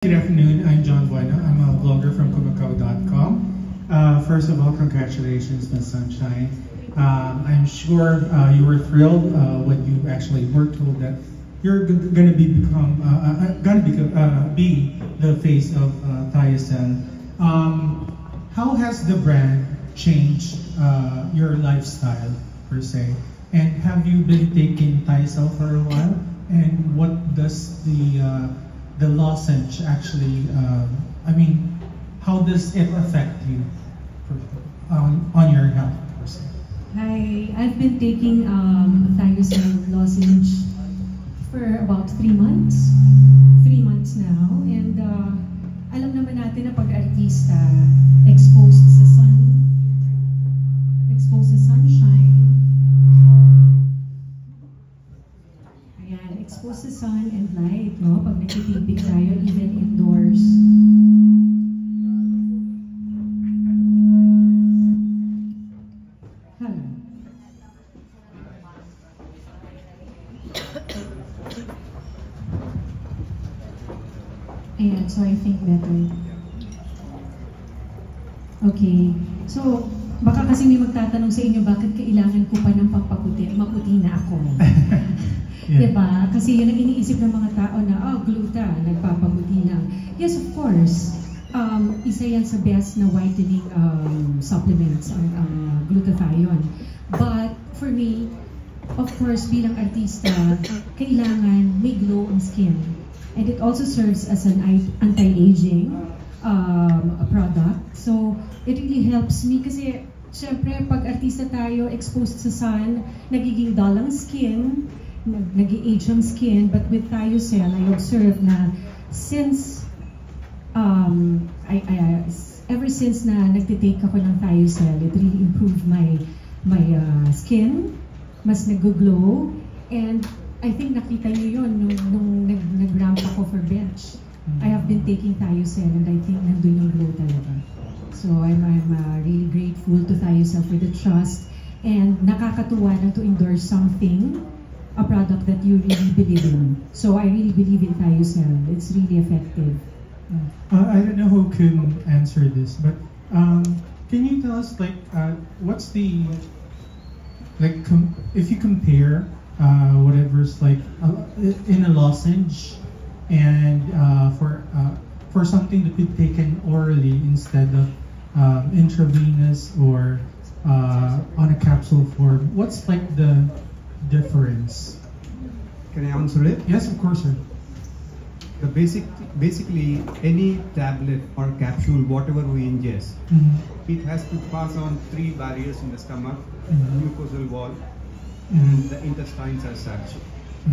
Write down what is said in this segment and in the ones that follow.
Good afternoon, I'm John Bueno. I'm a blogger from Kumakaw.com. First of all, congratulations, Ms. Sunshine. I'm sure you were thrilled when you actually were told that you're going to be the face of Thiocel. How has the brand changed your lifestyle per se? And have you been taking Thiocel for a while? And what does the lozenge actually, how does it affect you on your health per se? Hi, I've been taking Thiocel lozenge for about 3 months. 3 months now. And alam naman natin na pag artista, exposed sa sun, exposed sa sunshine. Ayan, exposed sa sun and light, no? Pag nagtitipid tayo, even indoors. Ayan, so I think better. Okay. So, baka kasi may magtatanong sa inyo, bakit kailangan ko pa ng pampaputi? Maputi na ako. Yeah. Diba? Kasi yun ang iniisip ng mga tao na, gluta, nagpapaputi lang. Yes, of course. Isa yan sa best na whitening supplements, ang glutathione. But, for me, of course, bilang artista, kailangan may glow ang skin. And it also serves as an anti-aging product. So, it really helps me kasi, syempre, pag artista tayo, exposed sa sun, nagiging dull ang skin, nag-age ang skin. But with Thiocel, I observe na since, ever since na nagtitake ako ng Thiocel, it really improved my skin, mas nag-glow, and I think nakita niyo yun nung nag-ramp ako for bench. I have been taking Thiocel and I think nandun yung glow talaga. So I'm really grateful to Thiocel for the trust, and nakakatuwa na to endorse something, a product that you really believe in. So I really believe in Thiocel. It's really effective. I don't know who can answer this, but can you tell us what's the if you compare whatever's in a lozenge and for something to be taken orally instead of intravenous or on a capsule form, what's the difference? Can I answer it? Yes, of course, sir. Basically, any tablet or capsule, whatever we ingest, it has to pass on 3 barriers in the stomach, mucosal wall, and the intestines as such.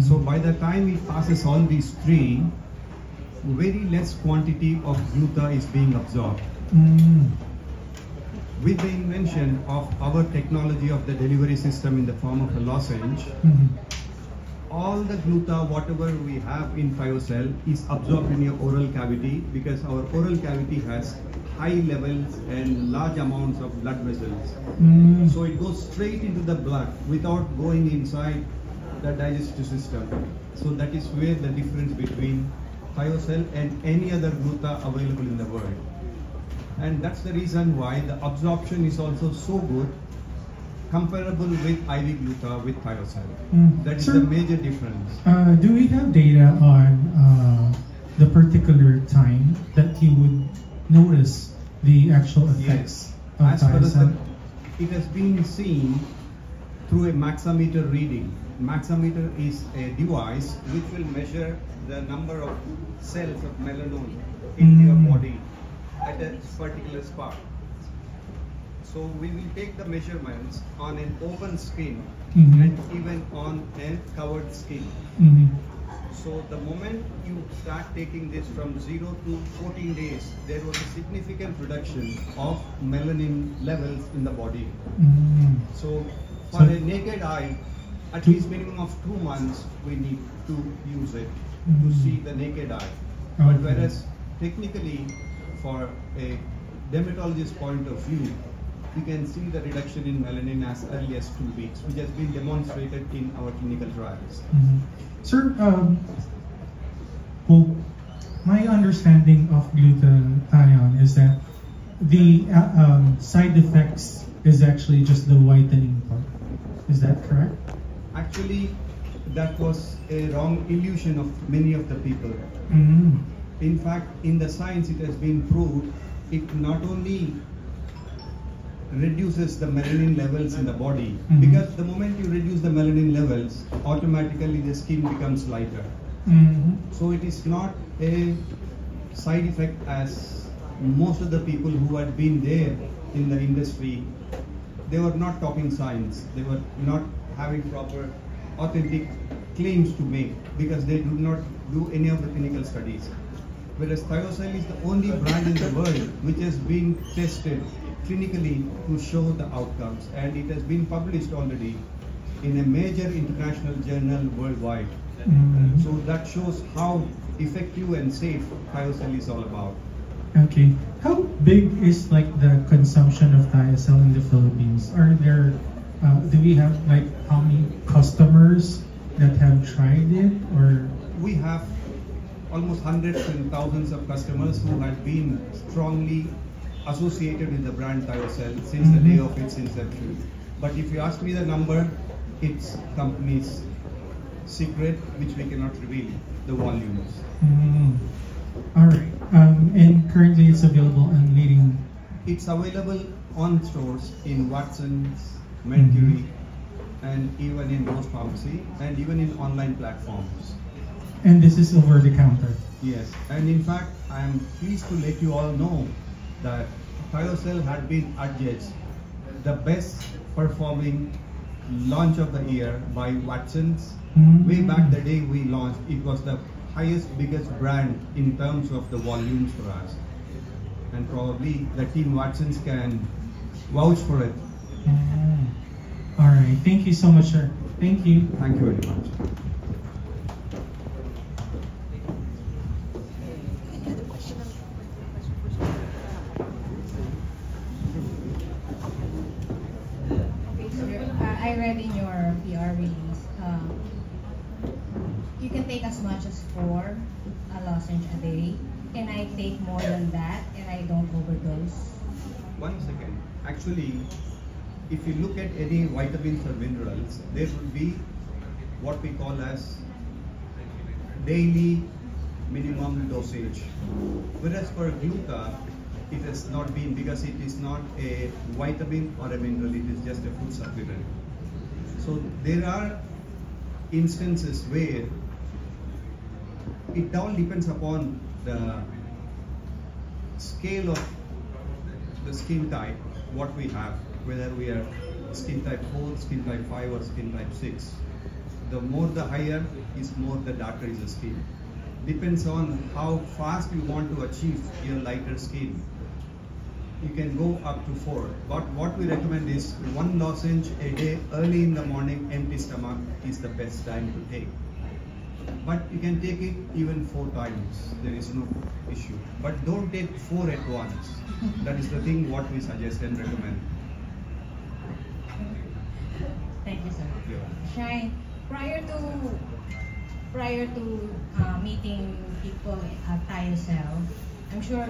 So by the time it passes all these 3, very less quantity of gluta is being absorbed. With the invention of our technology of the delivery system in the form of a lozenge, all the gluta, whatever we have in Thiocel, is absorbed in your oral cavity, because our oral cavity has high levels and large amounts of blood vessels. So it goes straight into the blood without going inside the digestive system. So that is where the difference between Thiocel and any other gluta available in the world. And that's the reason why the absorption is also so good, comparable with IV gluta with Thiocel. That is the major difference. Do we have data on the particular time that you would notice the actual effects of Thiocel? It has been seen through a maximeter reading. Maximeter is a device which will measure the number of cells of melanoma in your body at a particular spot. So we will take the measurements on an open skin and even on a covered skin. So the moment you start taking this from 0 to 14 days, there was a significant reduction of melanin levels in the body. So for a naked eye, at least minimum of 2 months, we need to use it to see the naked eye. But whereas technically, for a dermatologist point of view, we can see the reduction in melanin as early as 2 weeks, which has been demonstrated in our clinical trials. Sir, my understanding of glutathione is that the side effects is actually just the whitening part. Is that correct? Actually, that was a wrong illusion of many of the people. Mm. In fact, in the science, it has been proved it not only reduces the melanin levels in the body, Mhm. because the moment you reduce the melanin levels, automatically the skin becomes lighter. Mhm. So it is not a side effect as most of the people who had been there in the industry, they were not talking science. They were not having proper authentic claims to make because they do not do any of the clinical studies. Whereas Thiocell is the only brand in the world which has been tested clinically to show the outcomes, and it has been published already in a major international journal worldwide. Mhm. So that shows how effective and safe Thiocell is all about. Okay. How big is like the consumption of Thiocell in the Philippines? Are there, do we have like how many customers that have tried it, or? We have almost hundreds and thousands of customers who had been strongly associated with the brand Thiocell since the day of its inception. But if you ask me the number, it's company's secret, which we cannot reveal the volumes. Mm. All right. And currently it's available on leading. It's available on stores in Watson's, Mercury, and even in Rose Pharmacy, and even in online platforms. And this is over the counter. Yes, and in fact, I am pleased to let you all know that Thiocell had been adjudged the best performing launch of the year by Watson's. Way back the day we launched, it was the highest, biggest brand in terms of the volumes for us. And probably the team Watson's can vouch for it. Mm. All right. Thank you so much, sir. Thank you. Thank you very much. Okay, so I read in your PR release, you can take as much as 4 lozenge a day. Can I take more than that and I don't overdose? 1 second. Actually, if you look at any vitamins or minerals, there will be what we call as daily minimum dosage. Whereas for gluta, it has not been, because it is not a vitamin or a mineral, it is just a food supplement. So there are instances where it all depends upon the scale of the skin type, what we have, whether we are skin type 4, skin type 5 or skin type 6. The more the higher is more the darker is the skin. Depends on how fast you want to achieve your lighter skin. You can go up to 4, but what we recommend is 1 lozenge a day early in the morning, empty stomach is the best time to take. But you can take it even 4 times, there is no issue. But don't take 4 at once. That is the thing what we suggest and recommend. Thank you, sir. Yeah. Shine, prior to meeting people at Thiocell, I'm sure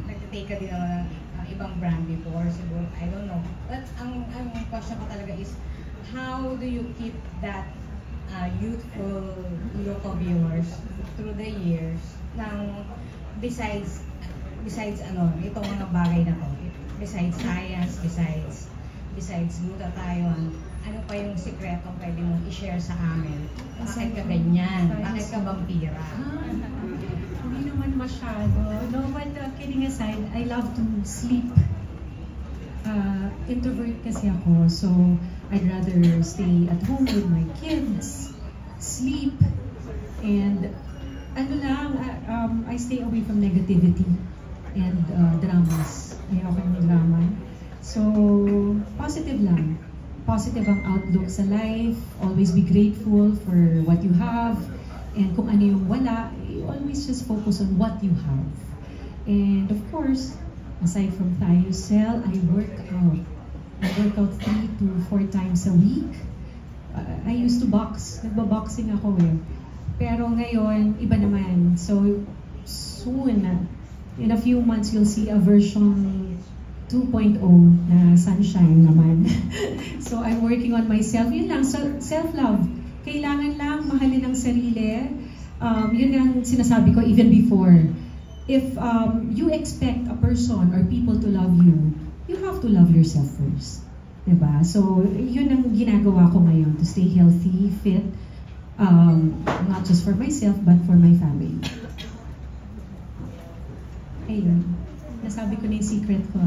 nagtitake ka din ng ibang brand before, siguro, I don't know. But ang question ko talaga is, how do you keep that youthful local viewers through the years ng besides itong mga bagay na to, besides science, besides glutathione, ano pa yung sikreto pwede mong i-share sa amin? Bakit ka ganyan? Bakit ka vampira? Hindi naman masyado. No, but kidding aside, I love to sleep. Introvert kasi ako, so I'd rather stay at home with my kids, sleep, and ano lang, I stay away from negativity and dramas. Ayoko ng drama. So, positive lang. Positive ang outlook sa life. Always be grateful for what you have. And kung ano yung wala, you always just focus on what you have. And of course, aside from Thiocell, I work out. I work out 3 to 4 times a week. I used to box. Nagbaboxing ako eh. Pero ngayon, iba naman. So soon, in a few months, you'll see a version 2.0 na sunshine naman. So I'm working on myself. Yun lang, so self-love. Kailangan lang mahalin ang sarili. Yun ang sinasabi ko even before. If you expect a person or people to love you, you have to love yourself first. Diba? So yun ang ginagawa ko ngayon, to stay healthy, fit, not just for myself, but for my family. Ayun. Nasabi ko na yung secret ko.